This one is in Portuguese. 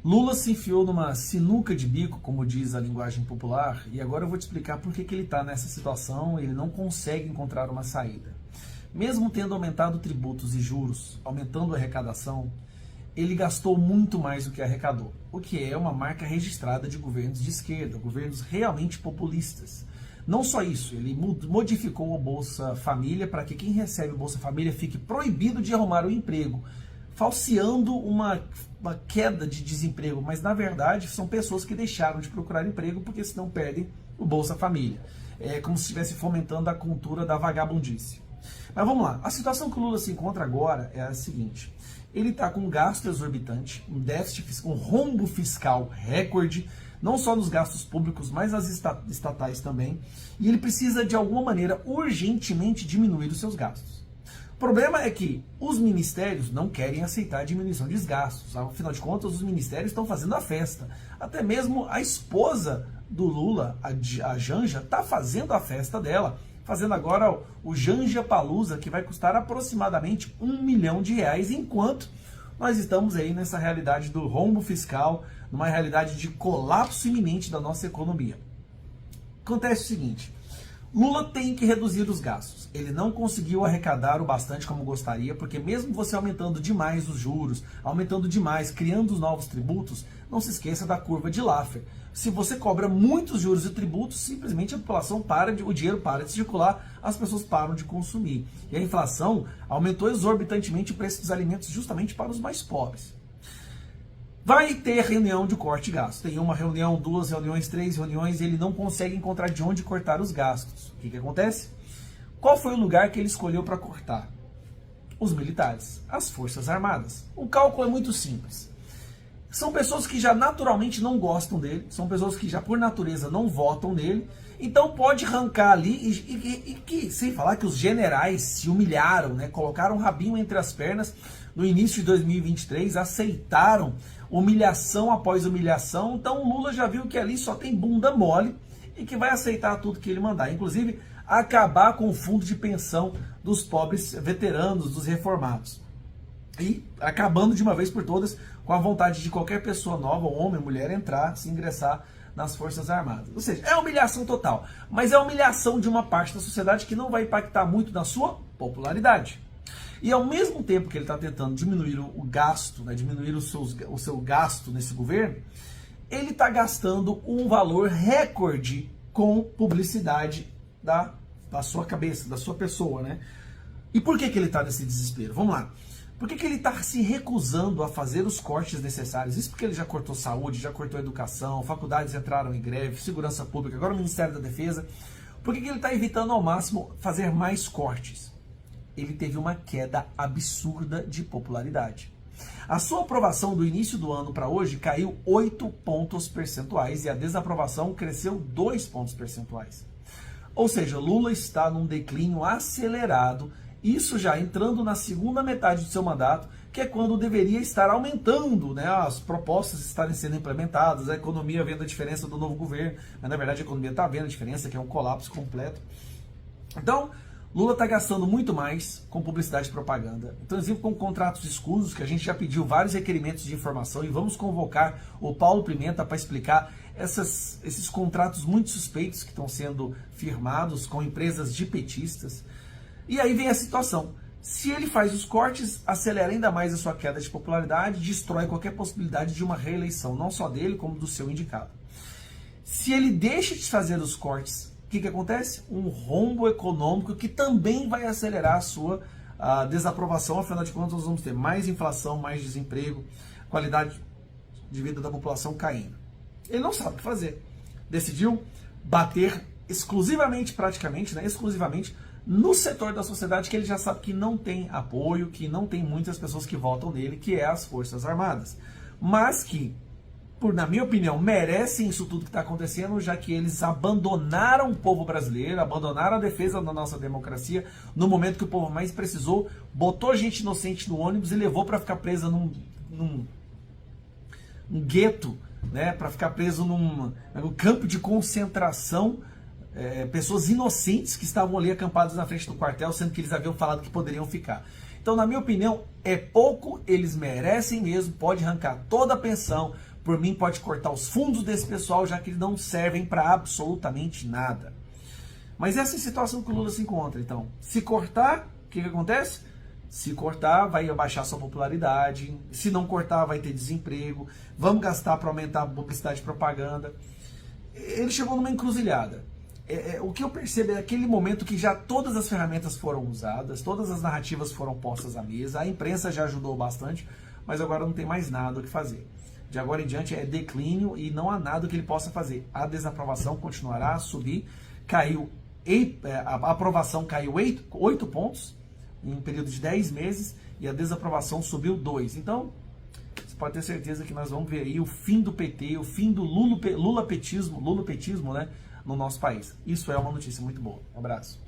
Lula se enfiou numa sinuca de bico, como diz a linguagem popular, e agora eu vou te explicar por que ele está nessa situação e ele não consegue encontrar uma saída. Mesmo tendo aumentado tributos e juros, aumentando a arrecadação, ele gastou muito mais do que arrecadou, o que é uma marca registrada de governos de esquerda, governos realmente populistas. Não só isso, ele modificou o Bolsa Família para que quem recebe o Bolsa Família fique proibido de arrumar um emprego, falseando uma queda de desemprego, mas na verdade são pessoas que deixaram de procurar emprego porque senão perdem o Bolsa Família. É como se estivesse fomentando a cultura da vagabundice. Mas vamos lá, a situação que o Lula se encontra agora é a seguinte: ele está com um gasto exorbitante, um déficit, um rombo fiscal recorde, não só nos gastos públicos, mas nas estatais também, e ele precisa de alguma maneira urgentemente diminuir os seus gastos. O problema é que os ministérios não querem aceitar a diminuição de gastos. Afinal de contas, os ministérios estão fazendo a festa. Até mesmo a esposa do Lula, a Janja, está fazendo a festa dela. Fazendo agora o Janja Palusa, que vai custar aproximadamente R$1 milhão, enquanto nós estamos aí nessa realidade do rombo fiscal, numa realidade de colapso iminente da nossa economia. Acontece o seguinte: Lula tem que reduzir os gastos. Ele não conseguiu arrecadar o bastante como gostaria, porque mesmo você aumentando demais os juros, aumentando demais, criando os novos tributos, não se esqueça da curva de Laffer. Se você cobra muitos juros e tributos, simplesmente a população o dinheiro para de circular, as pessoas param de consumir. E a inflação aumentou exorbitantemente o preço dos alimentos justamente para os mais pobres. Vai ter reunião de corte de gastos. Tem uma reunião, 2 reuniões, 3 reuniões, e ele não consegue encontrar de onde cortar os gastos. O que acontece? Qual foi o lugar que ele escolheu para cortar? Os militares, as Forças Armadas. O cálculo é muito simples. São pessoas que já naturalmente não gostam dele, são pessoas que já por natureza não votam nele, então pode arrancar ali e sem falar que os generais se humilharam, né? Colocaram o rabinho entre as pernas no início de 2023, aceitaram humilhação após humilhação, então o Lula já viu que ali só tem bunda mole e que vai aceitar tudo que ele mandar, inclusive acabar com o fundo de pensão dos pobres veteranos, dos reformados. E acabando de uma vez por todas com a vontade de qualquer pessoa nova, homem, mulher, entrar, se ingressar nas Forças Armadas. Ou seja, é humilhação total, mas é humilhação de uma parte da sociedade que não vai impactar muito na sua popularidade. E ao mesmo tempo que ele está tentando diminuir o gasto, né, diminuir o seu gasto nesse governo, ele está gastando um valor recorde com publicidade da sua cabeça, da sua pessoa, né? E por que ele está nesse desespero? Vamos lá. Por que ele está se recusando a fazer os cortes necessários? Isso porque ele já cortou saúde, já cortou educação, faculdades entraram em greve, segurança pública, agora o Ministério da Defesa. Por que ele está evitando ao máximo fazer mais cortes? Ele teve uma queda absurda de popularidade. A sua aprovação do início do ano para hoje caiu 8 pontos percentuais e a desaprovação cresceu 2 pontos percentuais. Ou seja, Lula está num declínio acelerado, isso já entrando na segunda metade do seu mandato, que é quando deveria estar aumentando, né, as propostas estarem sendo implementadas, a economia vendo a diferença do novo governo, mas na verdade a economia está vendo a diferença, que é um colapso completo. Então, Lula está gastando muito mais com publicidade e propaganda, inclusive com contratos escusos, que a gente já pediu vários requerimentos de informação e vamos convocar o Paulo Pimenta para explicar esses contratos muito suspeitos que estão sendo firmados com empresas de petistas. E aí vem a situação: se ele faz os cortes, acelera ainda mais a sua queda de popularidade, destrói qualquer possibilidade de uma reeleição, não só dele, como do seu indicado. Se ele deixa de fazer os cortes, o que acontece? Um rombo econômico que também vai acelerar a sua desaprovação. Afinal de contas, nós vamos ter mais inflação, mais desemprego, qualidade de vida da população caindo. Ele não sabe o que fazer. Decidiu bater exclusivamente, praticamente, né, exclusivamente, no setor da sociedade que ele já sabe que não tem apoio, que não tem muitas pessoas que votam nele, que é as Forças Armadas. Mas que, na minha opinião, merecem isso tudo que está acontecendo, já que eles abandonaram o povo brasileiro, abandonaram a defesa da nossa democracia no momento que o povo mais precisou, botou gente inocente no ônibus e levou para ficar presa num gueto, né, para ficar preso num campo de concentração, pessoas inocentes que estavam ali acampadas na frente do quartel, sendo que eles haviam falado que poderiam ficar. Então, na minha opinião, é pouco, eles merecem mesmo, pode arrancar toda a pensão, Por mim, pode cortar os fundos desse pessoal, já que eles não servem para absolutamente nada. Mas essa é a situação que o Lula se encontra, então. Se cortar, o que acontece? Se cortar, vai abaixar sua popularidade. Se não cortar, vai ter desemprego. Vamos gastar para aumentar a publicidade e propaganda. Ele chegou numa encruzilhada. O que eu percebo é aquele momento que já todas as ferramentas foram usadas, todas as narrativas foram postas à mesa, a imprensa já ajudou bastante, mas agora não tem mais nada o que fazer. De agora em diante é declínio e não há nada que ele possa fazer. A desaprovação continuará a subir, a aprovação caiu 8 pontos em um período de 10 meses e a desaprovação subiu 2. Então, você pode ter certeza que nós vamos ver aí o fim do PT, o fim do lulapetismo, né, no nosso país. Isso é uma notícia muito boa. Um abraço.